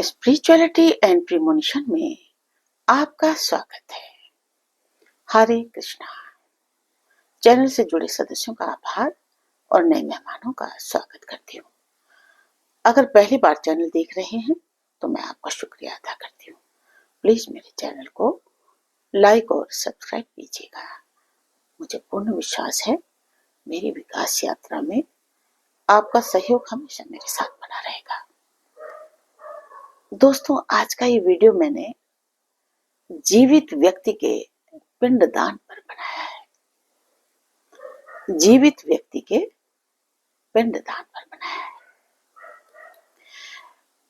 Spirituality and premonition में आपका स्वागत है। हरे कृष्णा। चैनल से जुड़े सदस्यों का आभार और नए मेहमानों का स्वागत करती हूँ। अगर पहली बार चैनल देख रहे हैं तो मैं आपका शुक्रिया अदा करती हूँ। प्लीज मेरे चैनल को लाइक और सब्सक्राइब कीजिएगा। मुझे पूर्ण विश्वास है मेरी विकास यात्रा में आपका सहयोग हमेशा मेरे साथ बना रहेगा। दोस्तों, आज का ये वीडियो मैंने जीवित व्यक्ति के पिंडदान पर बनाया है। जीवित व्यक्ति के पिंडदान पर बनाया है।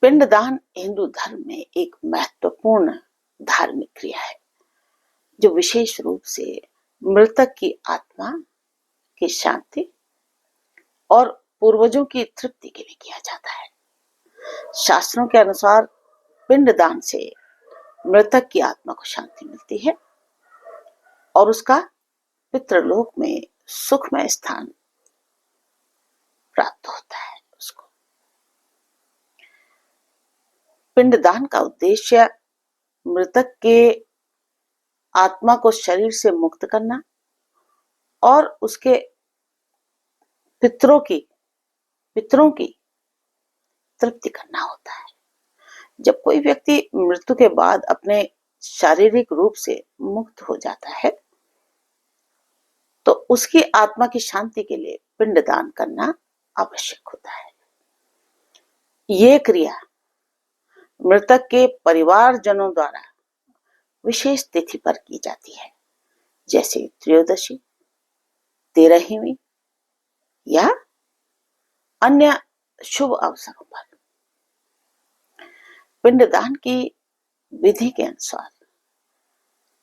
पिंडदान हिंदू धर्म में एक महत्वपूर्ण धार्मिक क्रिया है जो विशेष रूप से मृतक की आत्मा की शांति और पूर्वजों की तृप्ति के लिए किया जाता है। शास्त्रों के अनुसार पिंडदान से मृतक की आत्मा को शांति मिलती है और उसका पितृलोक में सुखमय स्थान प्राप्त होता है। उसको पिंडदान का उद्देश्य मृतक के आत्मा को शरीर से मुक्त करना और उसके पितरों की तृप्ति करना होता है। जब कोई व्यक्ति मृत्यु के बाद अपने शारीरिक रूप से मुक्त हो जाता है तो उसकी आत्मा की शांति के लिए पिंडदान करना आवश्यक होता है। ये क्रिया मृतक के परिवारजनों द्वारा विशेष तिथि पर की जाती है, जैसे त्रयोदशी, 13वीं या अन्य शुभ अवसरों पर। पिंडदान की विधि के अनुसार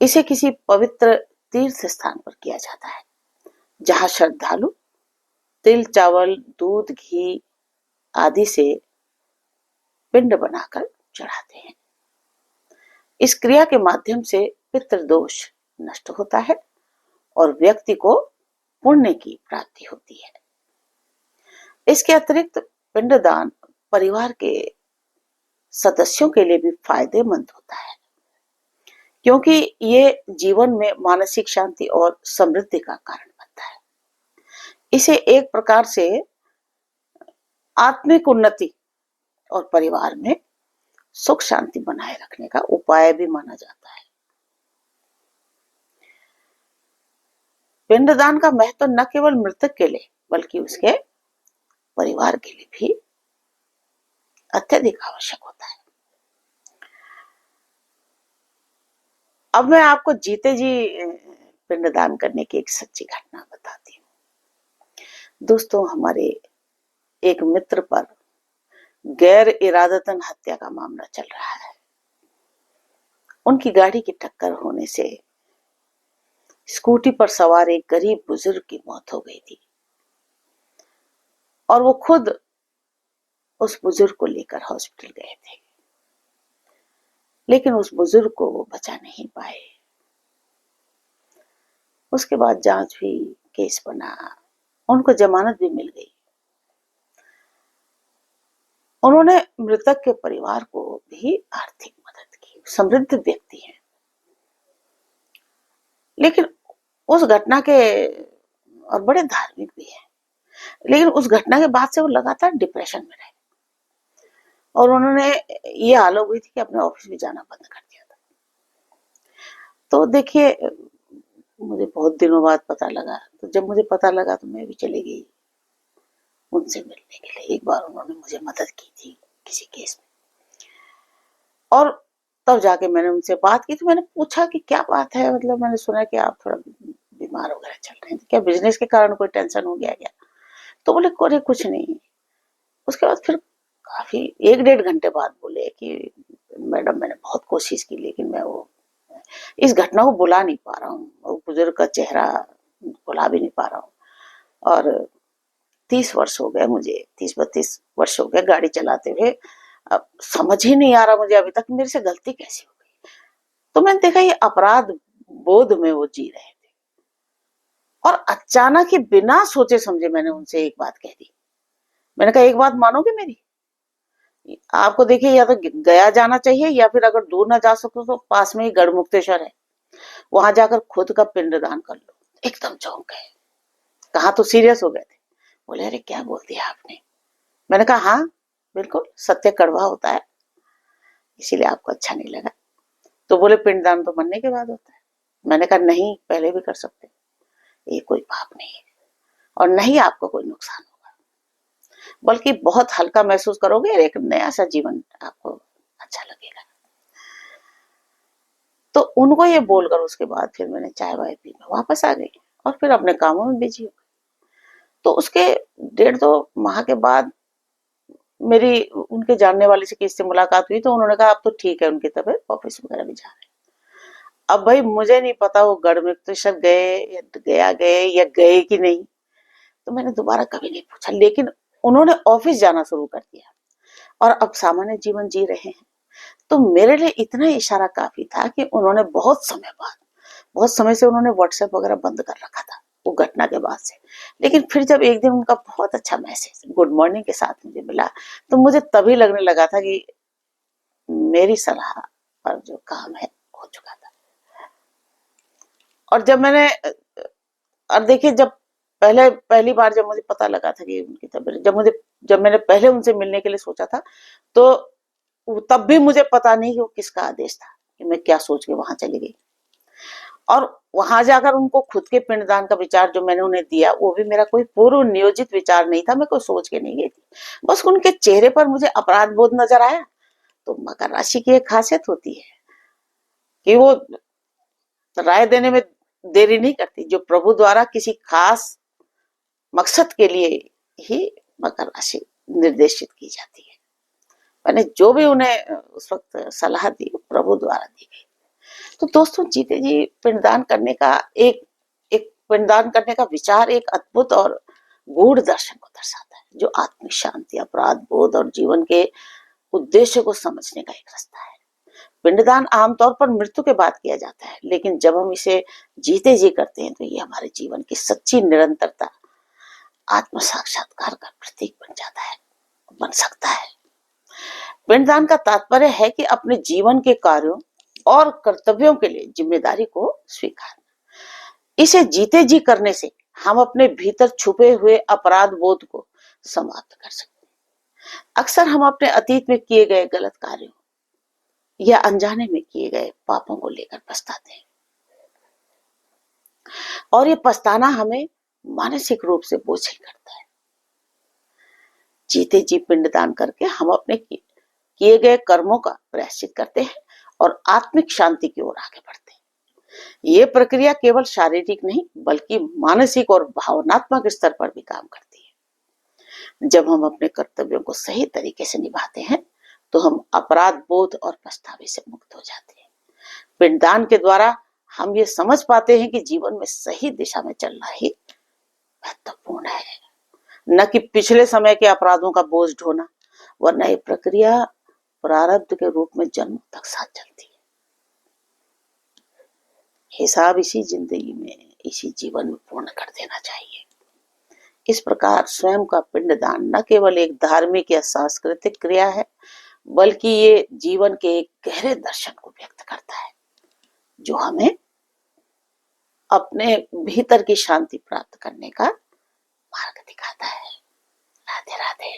इसे किसी पवित्र तीर्थ स्थान पर किया जाता है जहां श्रद्धालु तिल, चावल, दूध, घी आदि से पिंड बनाकर चढ़ाते हैं। इस क्रिया के माध्यम से पितृदोष नष्ट होता है और व्यक्ति को पुण्य की प्राप्ति होती है। इसके अतिरिक्त पिंडदान परिवार के सदस्यों के लिए भी फायदेमंद होता है क्योंकि ये जीवन में मानसिक शांति और समृद्धि का कारण बनता है। इसे एक प्रकार से आत्मिक उन्नति और परिवार में सुख शांति बनाए रखने का उपाय भी माना जाता है। पिंडदान का महत्व न केवल मृतक के लिए बल्कि उसके परिवार के लिए भी अत्यधिक आवश्यक होता है। अब मैं आपको जीते जी पिंडदान करने की एक सच्ची घटना बताती हूँ। दोस्तों, हमारे एक मित्र पर गैर इरादतन हत्या का मामला चल रहा है। उनकी गाड़ी की टक्कर होने से स्कूटी पर सवार एक गरीब बुजुर्ग की मौत हो गई थी और वो खुद उस बुजुर्ग को लेकर हॉस्पिटल गए थे, लेकिन उस बुजुर्ग को वो बचा नहीं पाए। उसके बाद जांच हुई, केस बना, उनको जमानत भी मिल गई। उन्होंने मृतक के परिवार को भी आर्थिक मदद की। समृद्ध व्यक्ति हैं, लेकिन उस घटना के और बड़े धार्मिक भी हैं, लेकिन उस घटना के बाद से वो लगातार डिप्रेशन में रहे और उन्होंने ये हालत हुई थी कि अपने ऑफिस भी जाना बंद कर दिया था। तो देखिए, मुझे बहुत दिनों बाद पता लगा, तो जब मुझे पता लगा तो मैं भी चली गई उनसे मिलने के लिए। एक बार उन्होंने मुझे मदद की थी किसी केस में और तब जाके मैंने उनसे बात की। तो मैंने पूछा कि क्या बात है, मतलब मैंने सुना कि आप थोड़ा बीमार वगैरह चल रहे हैं, क्या बिजनेस के कारण कोई टेंशन हो गया क्या? तो बोले कोई कुछ नहीं। उसके बाद फिर काफी 1-1.5 घंटे बाद बोले कि मैडम, मैंने बहुत कोशिश की लेकिन मैं वो इस घटना को भुला नहीं पा रहा हूँ, वो बुजुर्ग का चेहरा भुला भी नहीं पा रहा हूँ। और 30 वर्ष हो गए मुझे, 30-32 वर्ष हो गए गाड़ी चलाते हुए। अब समझ ही नहीं आ रहा मुझे अभी तक मेरे से गलती कैसी हो गई। तो मैंने देखा ये अपराध बोध में वो जी रहे थे और अचानक ही बिना सोचे समझे मैंने उनसे एक बात कह दी। मैंने कहा, एक बात मानोगे मेरी? आपको देखिए या तो गया जाना चाहिए या फिर अगर दूर ना जा सको तो पास में ही गढ़मुक्तेश्वर है, वहां जाकर खुद का पिंडदान कर लो। एकदम चौंक गए, कहा तो सीरियस हो गए थे। बोले अरे क्या बोल दिया आपने? मैंने कहा हाँ बिल्कुल, सत्य कड़वा होता है, इसीलिए आपको अच्छा नहीं लगा। तो बोले पिंडदान तो मरने के बाद होता है। मैंने कहा नहीं, पहले भी कर सकते, ये कोई पाप नहीं है और नहीं आपको कोई नुकसान होगा, बल्कि बहुत हल्का महसूस करोगे और एक नया सा जीवन आपको अच्छा लगेगा। तो उनको ये बोलकर उसके बाद फिर मैंने चाय वाय पी, मैं वापस आ गई और फिर अपने कामों में बिजी हो गई। तो उसके 1.5-2 माह के बाद मेरी उनके जानने वाले से किसी से मुलाकात हुई, तो उन्होंने कहा अब तो ठीक है उनकी तबीयत, ऑफिस वगैरह भी जा रहे हैं। अब भाई मुझे नहीं पता वो गढ़मुक्तेश्वर गए या गया गए या गए कि नहीं, तो मैंने दोबारा कभी नहीं पूछा, लेकिन उन्होंने ऑफिस जाना शुरू कर दिया और अब सामान्य जीवन जी रहे हैं। तो मेरे लिए इतना इशारा काफी था कि उन्होंने बहुत समय बाद, बहुत समय से उन्होंने व्हाट्सएप वगैरह बंद कर रखा था वो घटना के बाद से। लेकिन फिर जब एक दिन उनका बहुत अच्छा मैसेज गुड मॉर्निंग के साथ मुझे मिला, तो मुझे तभी लगने लगा था कि मेरी सलाह पर जो काम है हो चुका था। और जब मैंने और देखिए जब पहली बार जब मुझे पता लगा था कि उनकी तबीयत, जब मैंने पहले उनसे मिलने के लिए सोचा था, तो तब भी मुझे पता नहीं कि वो किसका आदेश था कि मैं क्या सोच के वहां चली गई। और वहां जाकर उनको खुद के पिंडदान का विचार जो मैंने उन्हें दिया, वो भी मेरा कोई पूर्व नियोजित विचार नहीं था, मैं कोई सोच के नहीं गई थी। बस उनके चेहरे पर मुझे अपराध बोध नजर आया। तो मकर राशि की एक खासियत होती है कि वो राय देने में देरी नहीं करती, जो प्रभु द्वारा किसी खास मकसद के लिए ही मकर राशि निर्देशित की जाती है। मैंने जो भी उन्हें उस वक्त सलाह दी, प्रभु द्वारा दी गई। तो दोस्तों जीते जी पिंडदान करने का एक एक पिंडदान करने का विचार एक अद्भुत और गूढ़ दर्शन को दर्शाता है, जो आत्मिक शांति, अपराध बोध और जीवन के उद्देश्य को समझने का एक रास्ता है। पिंडदान आमतौर पर मृत्यु के बाद किया जाता है, लेकिन जब हम इसे जीते जी करते हैं तो ये हमारे जीवन की सच्ची निरंतरता, आत्म साक्षात्कार का प्रतीक बन जाता है, बन सकता है। पिंडदान का तात्पर्य है कि अपने जीवन के कार्यों और कर्तव्यों के लिए जिम्मेदारी को स्वीकारना। इसे जीते जी करने से हम अपने भीतर छुपे हुए अपराध बोध को समाप्त कर सकते हैं। अक्सर हम अपने अतीत में किए गए गलत कार्यों या अनजाने में किए गए पापों को लेकर पछताते हैं, और ये पछताना हमें मानसिक रूप से बोझिल करता है। जीते जी पिंडदान करके हम अपने किए गए कर्मों का प्रायश्चित करते हैं और आत्मिक शांति की ओर आगे बढ़ते हैं। ये प्रक्रिया केवल शारीरिक नहीं बल्कि मानसिक और भावनात्मक स्तर पर भी काम करती है। जब हम अपने कर्तव्यों को सही तरीके से निभाते हैं तो हम अपराध बोध और पछतावे से मुक्त हो जाते हैं। पिंडदान के द्वारा हम ये समझ पाते हैं कि जीवन में सही दिशा में चलना ही महत्वपूर्ण है, न कि पिछले समय के अपराधों का बोझ ढोना, वरना ये प्रक्रिया प्रारब्ध के रूप में जन्म तक साथ चलती है। हिसाब इसी जिंदगी में, इसी जीवन में पूर्ण कर देना चाहिए। इस प्रकार स्वयं का पिंडदान न केवल एक धार्मिक या सांस्कृतिक क्रिया है, बल्कि ये जीवन के एक गहरे दर्शन को व्यक्त करता है, जो हमें अपने भीतर की शांति प्राप्त करने का मार्ग दिखाता है। राधे राधे।